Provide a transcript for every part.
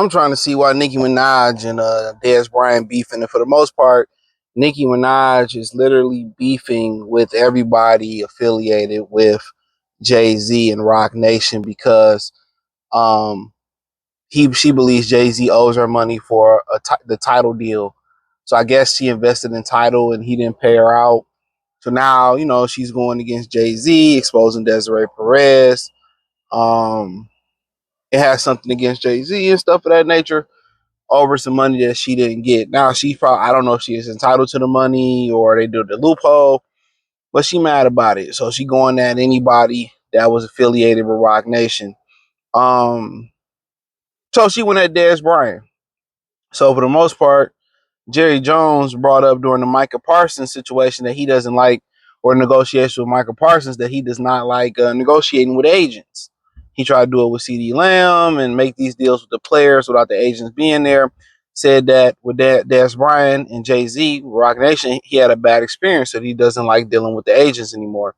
I'm trying to see why Nicki Minaj and Dez Bryant beefing, and for the most part, Nicki Minaj is literally beefing with everybody affiliated with JayZ and Rock Nation because um, she believes JayZ owes her money for the title deal. So I guess she invested in title and he didn't pay her out. So now she's going against JayZ, exposing Desiree Perez. Um, it has something against JayZ and stuff of that nature over some money that she didn't get. Now she probably, I don't know if she is entitled to the money or they do the loophole, but she mad about it. So she going at anybody that was affiliated with Rock Nation. So she went at Dez Bryant. So for the most part, Jerry Jones brought up during the Micah Parsons situation that he doesn't like, or negotiation with Micah Parsons, that he does not like negotiating with agents. He tried to do it with CD Lamb and make these deals with the players without the agents being there. Said that with Dez Bryant and JayZ, Rock Nation, he had a bad experience, that he doesn't like dealing with the agents anymore.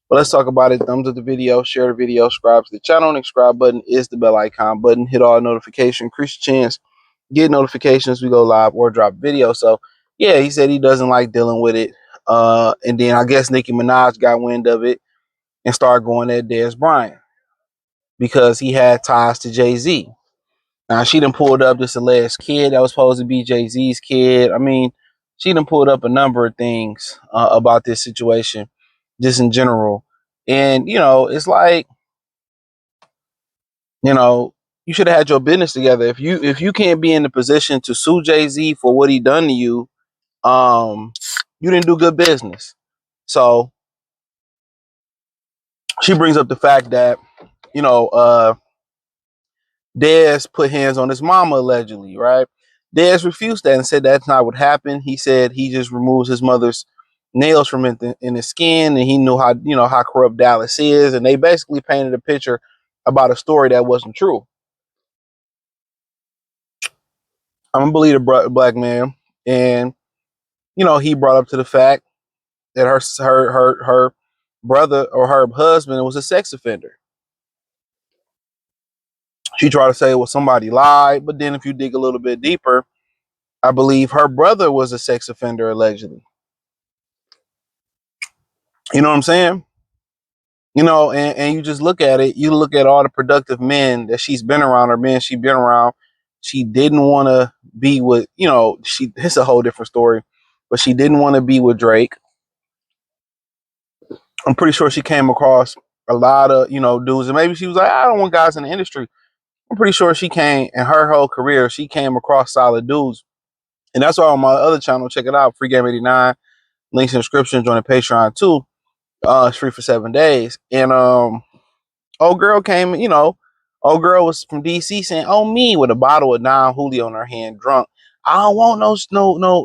But let's talk about it. Thumbs up the video, share the video, subscribe to the channel. And the subscribe button is the bell icon button. Hit all notifications, increase your chance, get notifications we go live or drop video. So yeah, he said he doesn't like dealing with it. And then I guess Nicki Minaj got wind of it and started going at Dez Bryant because he had ties to JayZ. Now she done pulled up this alleged kid that was supposed to be JayZ's kid. I mean, she done pulled up a number of things about this situation, just in general. And it's like, you should have had your business together. If you can't be in the position to sue JayZ for what he done to you, you didn't do good business. So she brings up the fact that Dez put hands on his mama allegedly, right? Dez refused that and said that's not what happened. He said he just removes his mother's nails from in his skin, and he knew how corrupt Dallas is, and they basically painted a picture about a story that wasn't true. I'm gonna believe a black man, and he brought up to the fact that her brother or her husband was a sex offender. She tried to say, well, somebody lied, but then if you dig a little bit deeper, I believe her brother was a sex offender allegedly. You know what I'm saying? And you just look at it, you look at all the productive men that she's been around, or men she's been around. She didn't want to be with, it's a whole different story, but she didn't want to be with Drake. I'm pretty sure she came across a lot of, dudes, and maybe she was like, I don't want guys in the industry. I'm pretty sure she came, in her whole career, she came across solid dudes. And that's why on my other channel, check it out, Free Game 89, links in the description, join the Patreon too. It's free for 7 days. And old girl came, old girl was from DC saying, oh, me, with a bottle of Don Julio in her hand, drunk. I don't want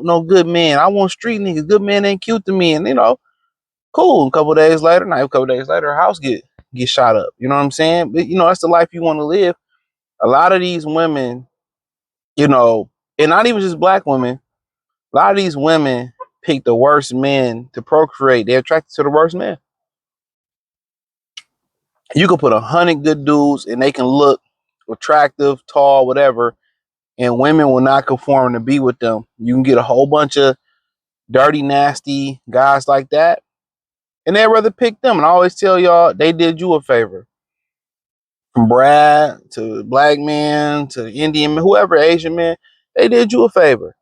no good man. I want street niggas. Good men ain't cute to me. And cool. A couple days later, her house get shot up. You know what I'm saying? But that's the life you want to live. A lot of these women, and not even just black women, a lot of these women pick the worst men to procreate. They're attracted to the worst men. You can put 100 good dudes and they can look attractive, tall, whatever, and women will not conform to be with them. You can get a whole bunch of dirty, nasty guys like that, and they'd rather pick them. And I always tell y'all, they did you a favor. From Brad to black man to Indian man, whoever, Asian man, they did you a favor.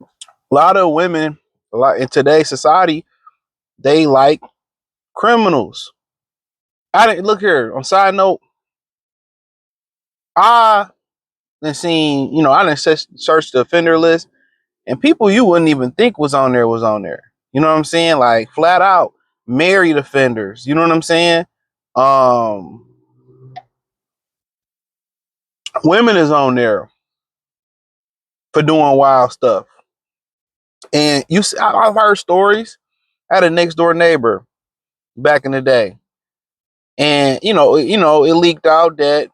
A lot of women, in today's society, they like criminals. I didn't look here. On side note, I done seen, I done searched the offender list, and people you wouldn't even think was on there. You know what I'm saying? Like flat out married offenders. You know what I'm saying? Women is on there for doing wild stuff. And I've heard stories. I had a next door neighbor back in the day, and it leaked out that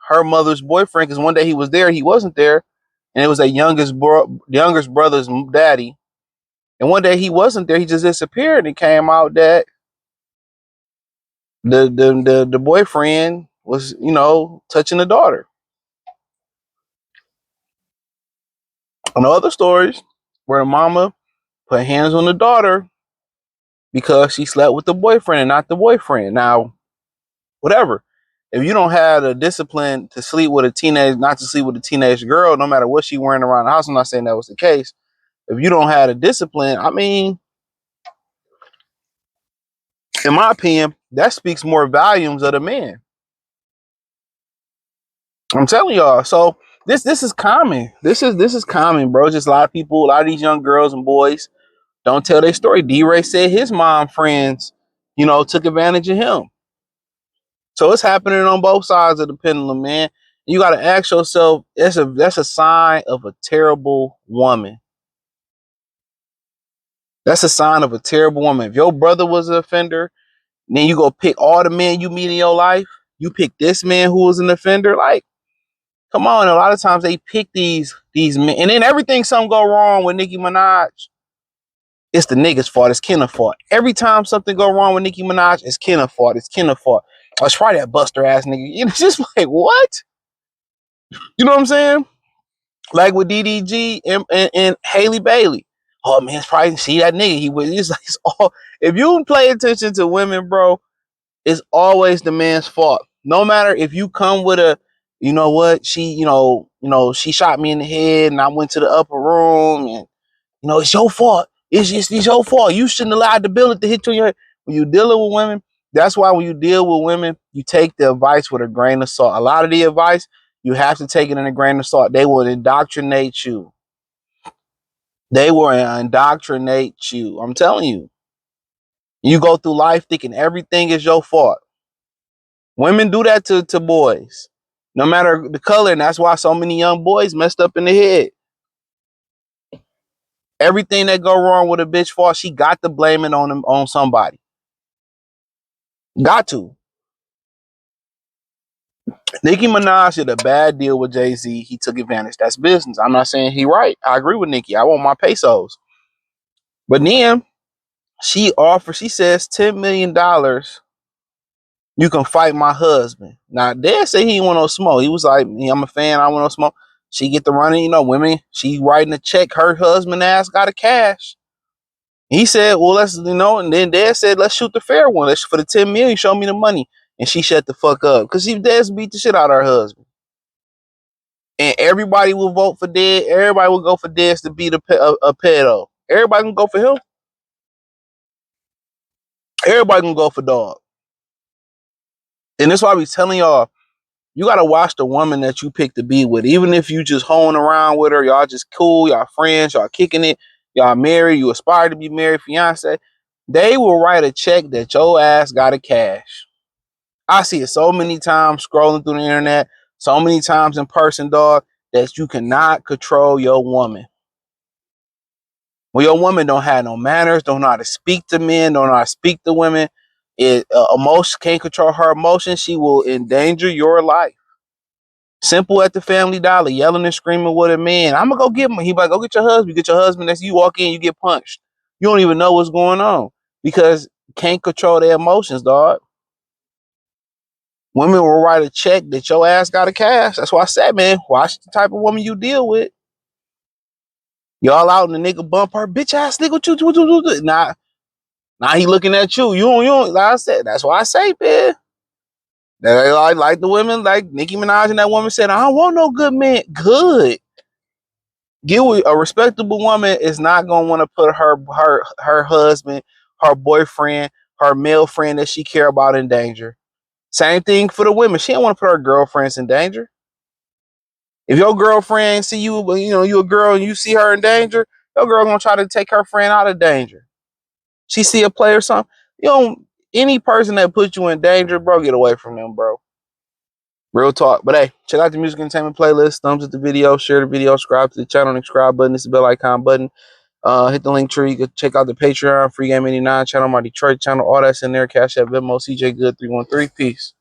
her mother's boyfriend, because one day he was there, he wasn't there, and it was a youngest brother's daddy. And one day he wasn't there, he just disappeared, and it came out that the boyfriend was, touching the daughter. I know other stories where the mama put hands on the daughter because she slept with the boyfriend and not the boyfriend. Now, whatever. If you don't have the discipline to sleep with a teenage, not to sleep with a teenage girl, no matter what she wearing around the house, I'm not saying that was the case. If you don't have the discipline, I mean, in my opinion, that speaks more volumes of the man. I'm telling y'all. So this is common. This is common, bro. Just a lot of people, a lot of these young girls and boys don't tell their story. D-Ray said his mom friends, took advantage of him. So it's happening on both sides of the pendulum, man. You got to ask yourself, that's a sign of a terrible woman. That's a sign of a terrible woman. If your brother was an offender, then you go pick all the men you meet in your life. You pick this man who was an offender. Like, come on. A lot of times they pick these men, and then everything something go wrong with Nicki Minaj, it's the nigga's fault. It's Kenna's fault. Every time something go wrong with Nicki Minaj, it's Kenna's fault. It's Kenna's fault. I was probably that buster ass nigga. It's just like, what? You know what I'm saying? Like with DDG and Haley Bailey. Oh man, it's probably see that nigga. He was. It's like it's all. If you pay attention to women, bro, it's always the man's fault. No matter if you come with a, you know what, she shot me in the head and I went to the upper room and it's your fault. It's your fault. You shouldn't allow the bullet to hit you in your head. When you dealing with women, that's why when you deal with women, you take the advice with a grain of salt. A lot of the advice, you have to take it in a grain of salt. They will indoctrinate you. They will indoctrinate you. I'm telling you. You go through life thinking everything is your fault. Women do that to boys, no matter the color, and that's why so many young boys messed up in the head. Everything that go wrong with a bitch fault, she got to blame it on somebody. Got to. Nicki Minaj did a bad deal with JayZ. He took advantage. That's business. I'm not saying he right. I agree with Nicki. I want my pesos. But then she says $10 million. You can fight my husband. Now, Dez said he didn't want no smoke. He was like, I'm a fan. I want no smoke. She get the running, women. She writing a check. Her husband ass got a cash. He said, well, and then Dez said, let's shoot the fair one. Let's for the 10 million, show me the money. And she shut the fuck up. Because Dez beat the shit out of her husband. And everybody will vote for Dez. Everybody will go for Dez to beat a pedo. Everybody can go for him. Everybody can go for dog. And that's why I be telling y'all, you gotta watch the woman that you pick to be with. Even if you just hoeing around with her, y'all just cool, y'all friends, y'all kicking it, y'all married, you aspire to be married, fiance. They will write a check that your ass gotta cash. I see it so many times scrolling through the internet, so many times in person, dog, that you cannot control your woman. When your woman don't have no manners, don't know how to speak to men, don't know how to speak to women, emotion can't control her emotions, she will endanger your life. Simple at the Family Dollar, yelling and screaming with a man. I'm gonna go get him. He like, go get your husband. Get your husband. That's you walk in, you get punched. You don't even know what's going on because can't control their emotions, dog. Women will write a check that your ass got to cash. That's why I said, man, watch the type of woman you deal with. Y'all out in the nigga bump her, bitch ass nigga. Nah, he looking at you. You don't. Like I said, that's why I say, man. That like the women, like Nicki Minaj and that woman said, I don't want no good man. Good. Get with a respectable woman is not gonna want to put her husband, her boyfriend, her male friend that she care about in danger. Same thing for the women. She don't want to put her girlfriends in danger. If your girlfriend see you, you a girl and you see her in danger, your girl gonna try to take her friend out of danger. She see a play or something. Any person that puts you in danger, bro, get away from them, bro. Real talk. But hey, check out the music entertainment playlist. Thumbs up the video, share the video, subscribe to the channel, and subscribe button. It's the bell icon button. Hit the link tree. Go check out the Patreon, Free Game 89 channel, my Detroit channel. All that's in there. Cash App, Venmo, CJ Good 313. Peace.